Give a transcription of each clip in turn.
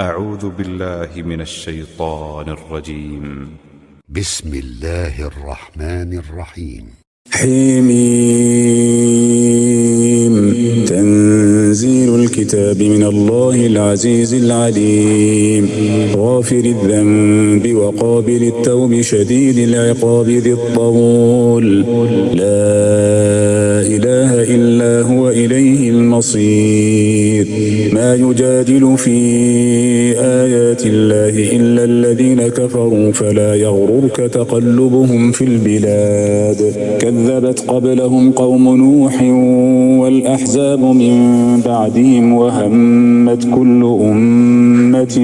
أعوذ بالله من الشيطان الرجيم. بسم الله الرحمن الرحيم. حميم. تنزيل الكتاب من الله العزيز العليم، غافر الذنب وقابل التوب شديد العقاب ذي الطول، لا إله إلا هو إليه المصير. ما يجادل في آيات الله إلا الذين كفروا فلا يغررك تقلبهم في البلاد. كذبت قبلهم قوم نوح والأحزاب من بعدهم، وهمت كل أمة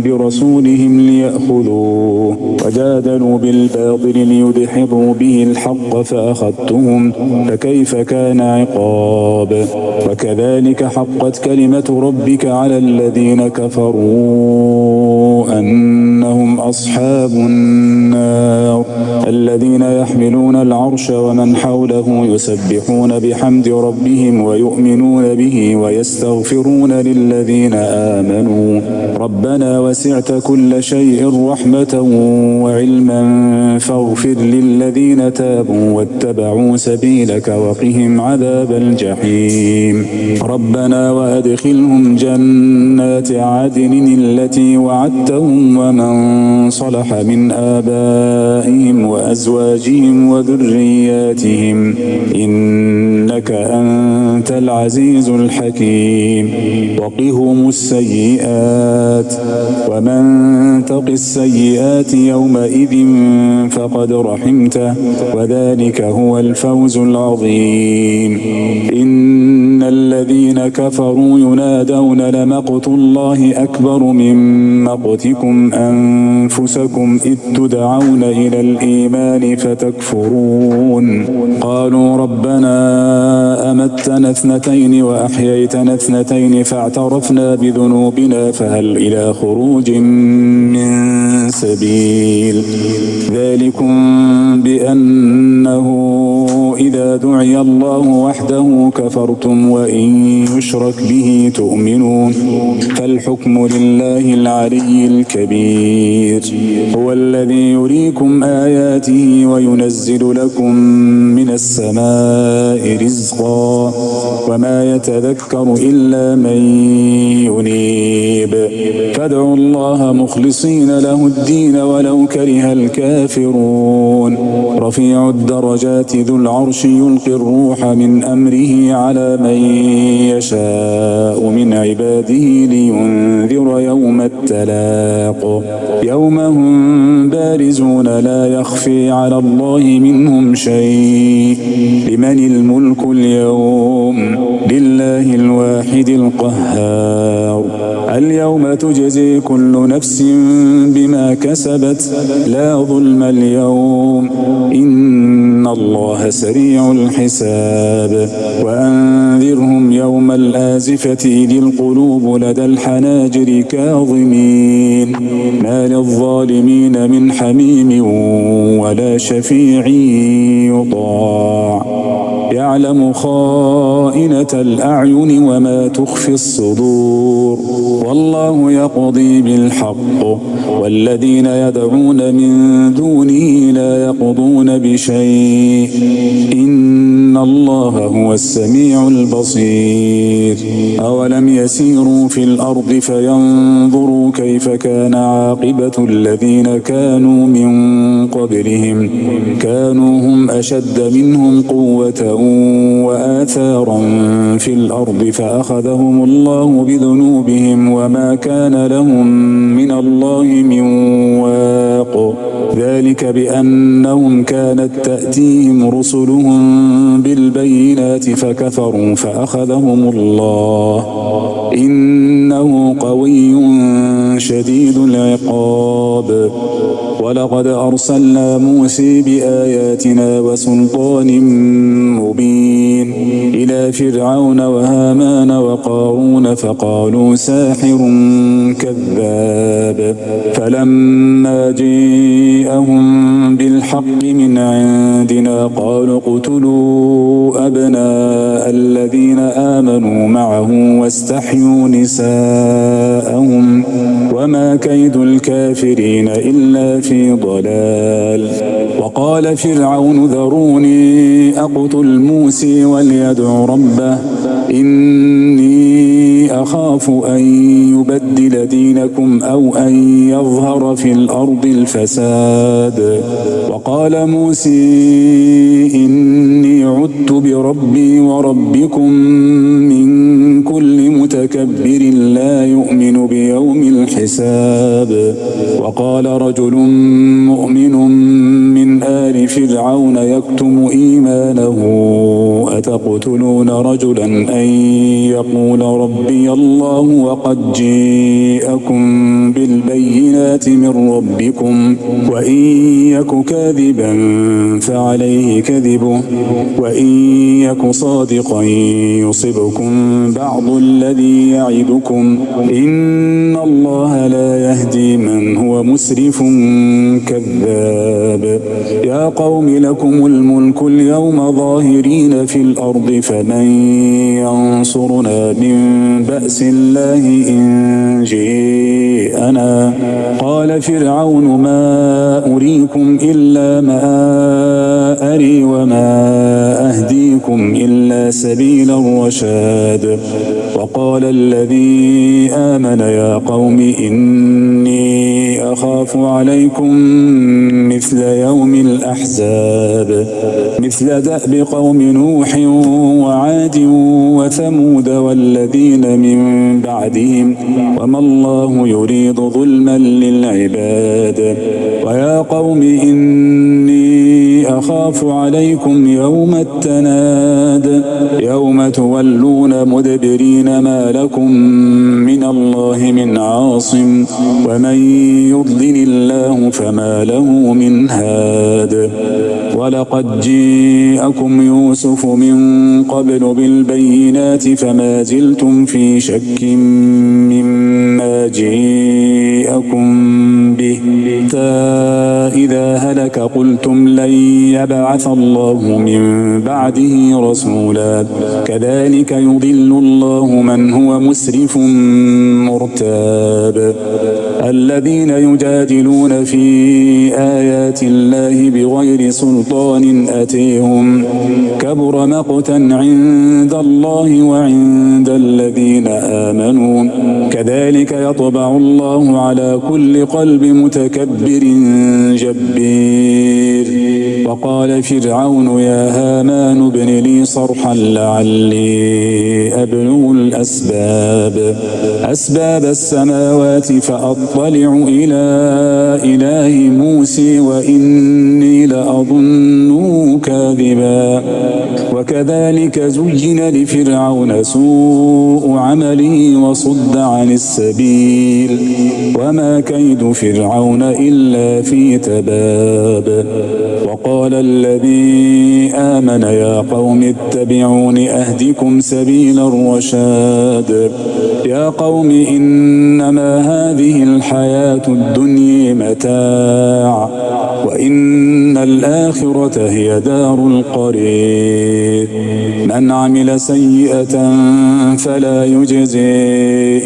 برسولهم ليأخذوه، وجادلوا بالباطل ليدحضوا به الحق فأخذتهم، فكيف كان عقاب. وكذلك حقت كلمة ربك على الذين كفروا أنهم أصحاب النار. الذين يحملون العرش ومن حوله يسبحون بحمد ربهم ويؤمنون به ويستغفرون للذين آمنوا ربنا وسعت كل شيء رحمة وعلما فاغفر للذين تابوا واتبعوا سبيلك وقهم عذاب الجحيم. ربنا وأدخلهم جنات عدن التي وعدتهم ومن صلح من آبائهم وأزواجهم وذرياتهم إنك أنت العزيز الحكيم. وقهم السيئات ومن تق السيئات يومئذ فقد رحمته وذلك هو الفوز العظيم. إن الذين كفروا ينادون لمقت الله أكبر من مقتكم أنفسكم إذ تدعون إلى الإيمان فتكفرون. قالوا ربنا أمتنا اثنتين وأحييتنا اثنتين فاعترفنا بذنوبنا فهل إلى خروج من سبيل. ذلكم بأنه إذا دعي الله وحده كفرتم وإن يشرك به تؤمنون. فالحكم لله العلي الكبير. هو الذي يريكم آياته وينزل لكم من السماء رزقا وما يتذكر إلا من ينيب. فادعوا الله مخلصين له الدين ولو كره الكافرون. رفيع الدرجات ذو العرش يلقي الروح من أمره على من يشاء من عباده لينذر يوم التلاق. يوم هم بارزون لا يخفي على الله منهم شيء. لمن الملك اليوم؟ لله الواحد القهار. اليوم تجزي كل نفس بما كسبت لا ظلم اليوم إن الله سريع الحساب. وأنذرهم يوم الآزفة إذ القلوب لدى الحناجر كاظمين ما للظالمين من حميم ولا شفيع يطاع. يعلم خائنة الأعين وما تخفي الصدور. والله يقضي بالحق والذين يدعون من دونه لا يقضون بشيء إن الله هو السميع البصير. أولم يسيروا في الأرض فينظروا كيف كان عاقبة الذين كانوا من قبلهم كانوا هم أشد منهم قوة وآثارا في الأرض فأخذهم الله بذنوبهم وما كان لهم من الله من واق. ذلك بأنهم كانت تأتيهم رسلهم بالبينات فكفروا فأخذهم الله إنه قوي شديد العقاب. ولقد أرسلنا موسى بآياتنا وسلطان مبين إلى فرعون وهامان وقارون فقالوا ساحر كذاب فلما جاءهم بالحق من عندنا قالوا اقتلوا أبناء الذين آمنوا معه واستحيوا نساءهم وما كيد الكافرين إلا في ضلال. وقال فرعون ذروني أقتل موسى وليدع ربه إني أخاف أن يبدل دينكم أو أن يظهر في الأرض الفساد. وقال موسى إني عدت بربي وربكم من كل متكبر لا يؤمن بيوم الحساب. وقال رجل مؤمن من آل فرعون يكتم إيمانه أتقتلون رجلا أن يقول ربي الله وقد جاءكم بالبينات من ربكم وإن يك كاذبا فعليه كذبه وإن يك صادقا يصبكم بعض الذي يعدكم إن الله لا يهدي من هو مسرف كذاب. يا قوم لكم الملك اليوم ظاهرين في الأرض فمن ينصرنا من بأس الله إن جاءنا. قال فرعون ما أريكم إلا ما أري وما أهديكم إلا سبيل الرشاد. وقال الذي آمن يا قوم إني أخاف عليكم مثل يوم الأحزاب مثل دأب قوم نوح وعاد وثمود والذين من بعدهم وما الله يريد ظلما للعباد. ويا قوم إني أخاف عليكم يوم التناد يوم تولون مدبرين ما لكم من الله من عاصم ومن يضلل الله فما له من هاد. ولقد جاءكم يوسف من قبل بالبينات فما زلتم في شك مما جاءكم به إذا هلك قلتم لن يبعث الله من بعده رسولا كذلك يضل الله من هو مسرف مرتاب. الذين يجادلون في آيات الله بغير سلطان أتيهم كبر مقتا عند الله وعند الذين آمنوا كذلك يطبع الله على كل قلب متكبر جبير. وقال فرعون يا هامان ابن لي صرحا لعلي أبلغ أسباب السماوات فأطلع إلى إله موسى وإني لأظنه كاذبا. وكذلك زين لفرعون سوء عمله وصد عن السبيل وما كيد فرعون إلا في تباب. وقال الذي آمن يا قوم اتبعون أهدكم سبيل الرشاد. يا قوم إنما هذه الحياة الدنيا متاع وإن الآخرة هي دار القرير. من عمل سيئة فلا يجزي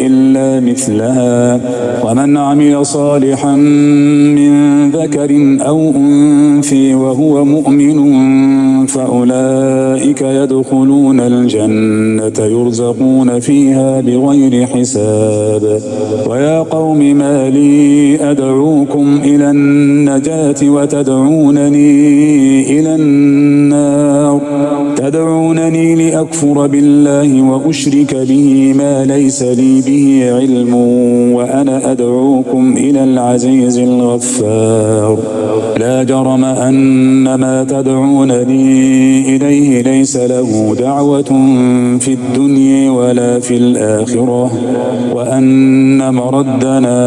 إلا مثلها ومن عمل صالحا من ذكر أو أنثى وهو مؤمن فأولئك يدخلون الجنة يرزقون فيها بغير حساب. ويا قوم ما لي أدعوكم إلى النجاة وتدعونني إلى النار تدعونني لأكفر بالله وأشرك به ما ليس لي به علم وأنا أدعوكم إلى العزيز الغفار. لا جرم أن ما تدعونني إليه ليس له دعوة في الدنيا ولا في الآخرة وأن مردنا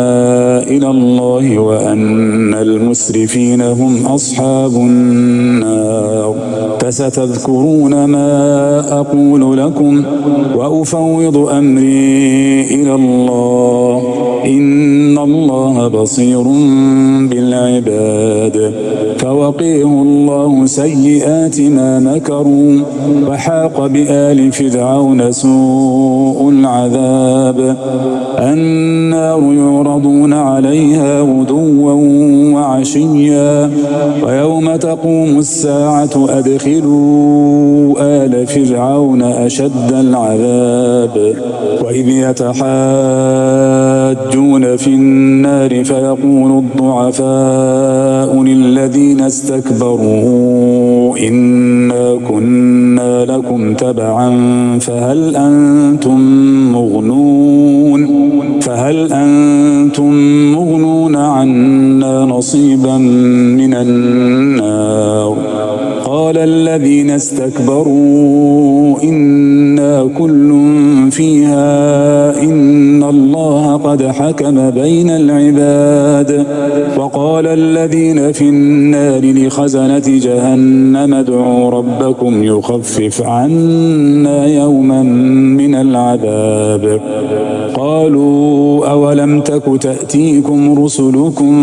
إلى الله وأن المسرفين هم أصحاب أصحاب النار. فستذكرون ما أقول لكم وأفوض أمري إلى الله، إن الله بصير بالعباد. فوقيه الله سيئات ما مكروا، وحاق بآل فرعون سوء العذاب. النار يعرضون عليها غدوا وعشيا، ويوم تقوم الساعة أدخلوا آل فرعون أشد العذاب. وإذ يتحاجون في النار فيقول الضعفاء للذين استكبروا إنا كنا لكم تبعا فهل أنتم مغنون عنا نصيبا من النار. قال الذين استكبروا إنا كل فيها إن الله قد حكم بين العباد. وقال الذين في النار لخزنة جهنم ادعوا ربكم يخفف عنا يوما من العذاب. قالوا أولم تك تأتيكم رسلكم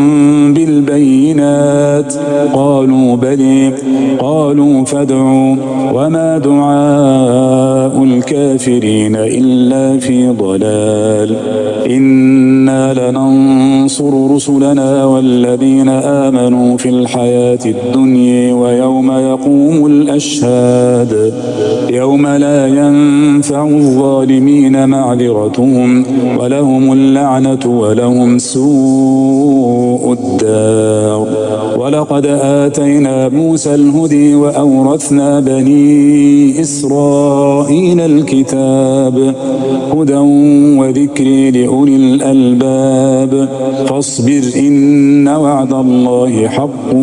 بالبينات؟ قالوا بلى. قالوا فادعوا وما دعاء الكافرين إلا في ضلال. إنا لننصر رسلنا والذين آمنوا في الحياة الدنيا ويوم يقوم الأشهاد، يوم لا ينفع الظالمين معذرتهم ولهم اللعنة ولهم سوء الدار. ولقد آتينا موسى الهدي وأورثنا بني إسرائيل الكتاب هدى وذكر لأولي الألباب. فاصبر إن وعد الله حق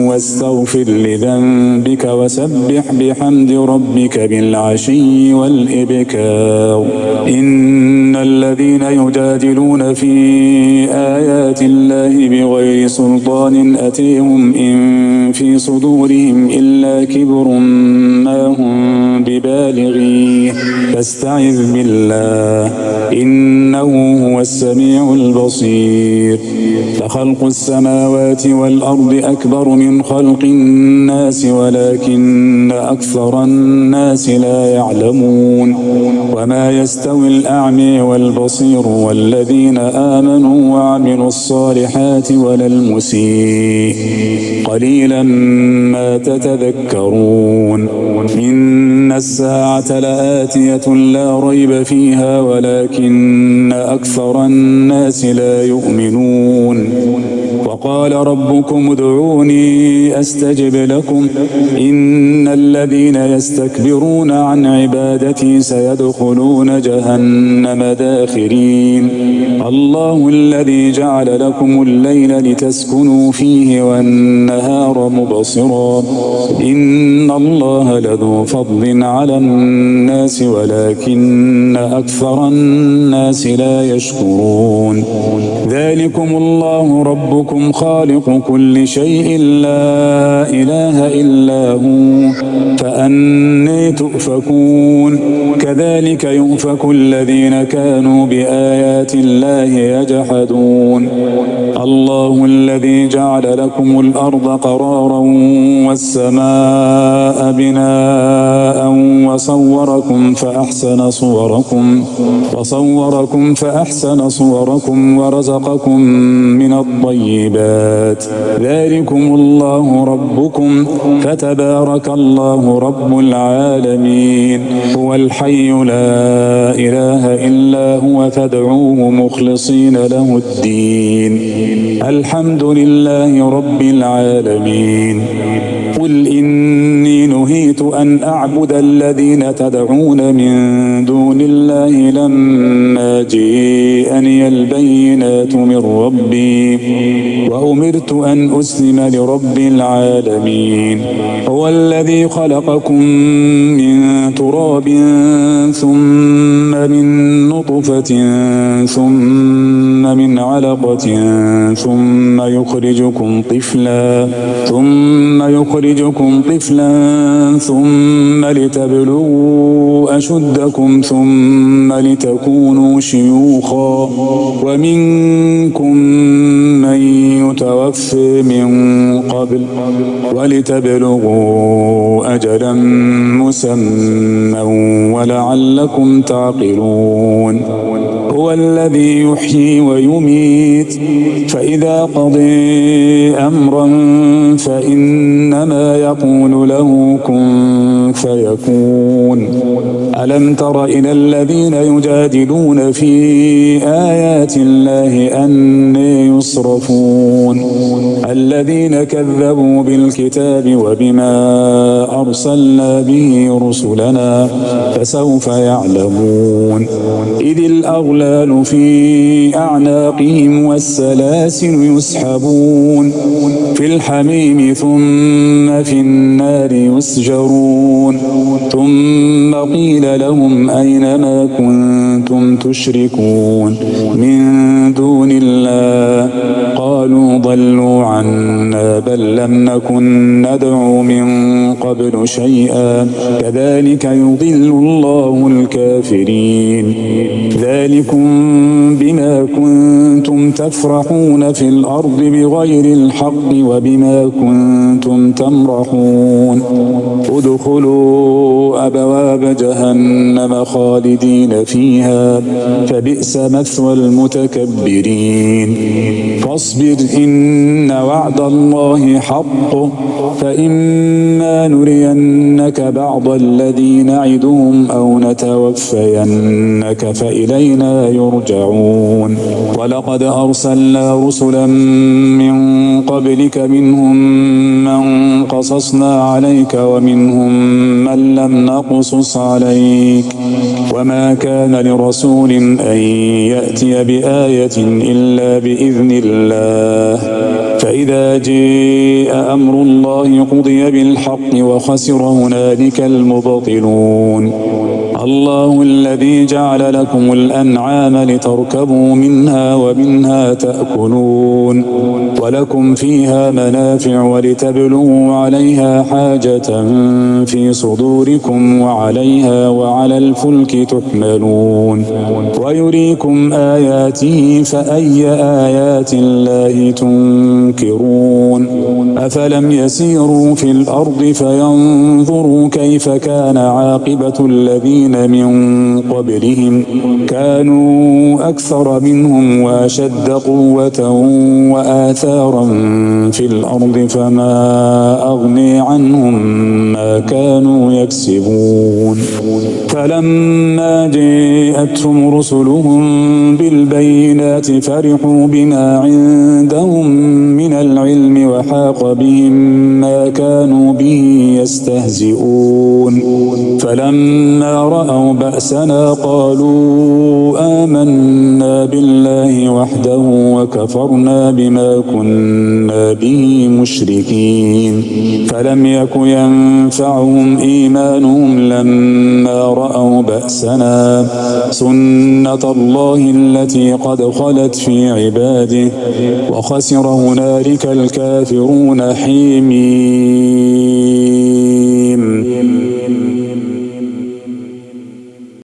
واستغفر لذنبك وسبح بحمد ربك بالعشي والإبكار. إن الذين يجادلون في آيات الله بغير سلطان أتيهم إن في صدورهم إلا كبر ما هم ببالغيه فاستعذ بالله إنه هو السميع البصير. لخلق السماوات والأرض أكبر من خلق الناس ولكن أكثر الناس لا يعلمون. وما يستوي الأعمى والبصير والذين آمنوا وعملوا الصالحات ولا المسيء قليلا ما تتذكرون. إن الساعة لآتية لا ريب فيها ولكن أكثر الناس لا يؤمنون. وقال ربكم ادعوني أستجب لكم إن الذين يستكبرون عن عبادتي سيدخلون جهنم داخرين. الله الذي جعل لكم الليل لتسكنوا فيه والنهار مبصرا إن الله لذو فضل على الناس ولكن أكثر الناس لا يشكرون. ذلكم الله ربكم خالق كل شيء لا إله إلا هو فأني تؤفكون. كذلك يؤفك الذين كانوا بآيات الله يجحدون. الله الذي جعل لكم الأرض قرارا والسماء بناء وصوركم فأحسن صوركم ورزقكم من الطيبات. ذلكم الله ربكم فتبارك الله رب العالمين. هو الحي لا إله إلا هو فادعوه مخلصين له الدين. الحمد لله رب العالمين. قل إني نهيت أن أعبد الذين تدعون من دون الله لما جاءني البينات من ربي وأمرت أن أسلم لرب العالمين. هو الذي خلقكم من تراب ثم من نطفة ثم من علقة علقة ثم يخرجكم طفلا ثم لتبلغوا أشدكم ثم لتكونوا شيوخا ومنكم من يتوفى من قبل ولتبلغوا أجلا مسمى ولعلكم تعقلون. هو الذي يحيي ويميت فإذا قضى أمرا فإنما يقول له كن فيكون. ألم تر إلى الذين يجادلون في آيات الله أنى يصرفون الذين كذبوا بالكتاب وبما أرسلنا به رسلنا فسوف يعلمون. إذ الأغلال في أعناقهم والسلاسل يسحبون في الحميم ثم في النار يسجرون ثم قيل لهم أين ما كنتم تشركون من دون الله قالوا ضلوا عنا بل لم نكن ندعو من قبل شيئا كذلك يضل الله الكافرين. ذلكم بما كنتم تفرحون في الأرض بغير الحق وبما كنتم تمرحون. ادخلوا أبواب جهنم خالدين فيها فبئس مثوى المتكبرين. فاصبر إن وعد الله حق فإما نرينك بعض الذي نعدهم أو نتوفينك فإلينا يرجعون. ولقد أرسلنا رسلا من قبلك منهم من قصصنا عليك ومنهم من لم نقصص عليك وما كان لرسول أن يأتي بآية إلا بإذن الله فإذا جاء أمر الله قضي بالحق وخسر هنالك المبطلون. الله الذي جعل لكم الأنعام لتركبوا منها ومنها تأكلون ولكم فيها منافع ولتبلغوا عليها حاجة في صدوركم وعليها وعلى الفلك تحملون ويريكم آياته فأي آيات الله تنكرون. أفلم يسيروا في الأرض فينظروا كيف كان عاقبة الذين من قبلهم كانوا أكثر منهم وأشد قوة وآثارا في الأرض فما أغني عنهم ما كانوا يكسبون. فلما جاءتهم رسلهم بالبينات فرحوا بما عندهم من العلم وحاق بهم ما كانوا به يستهزئون. فلما رأوا بأسنا قالوا آمنا بالله وحده وكفرنا بما كنا به مشركين. فلم يك ينفعهم إيمانهم لما رأوا بأسنا سنة الله التي قد خلت في عباده وخسر هنالك الكافرون حميد.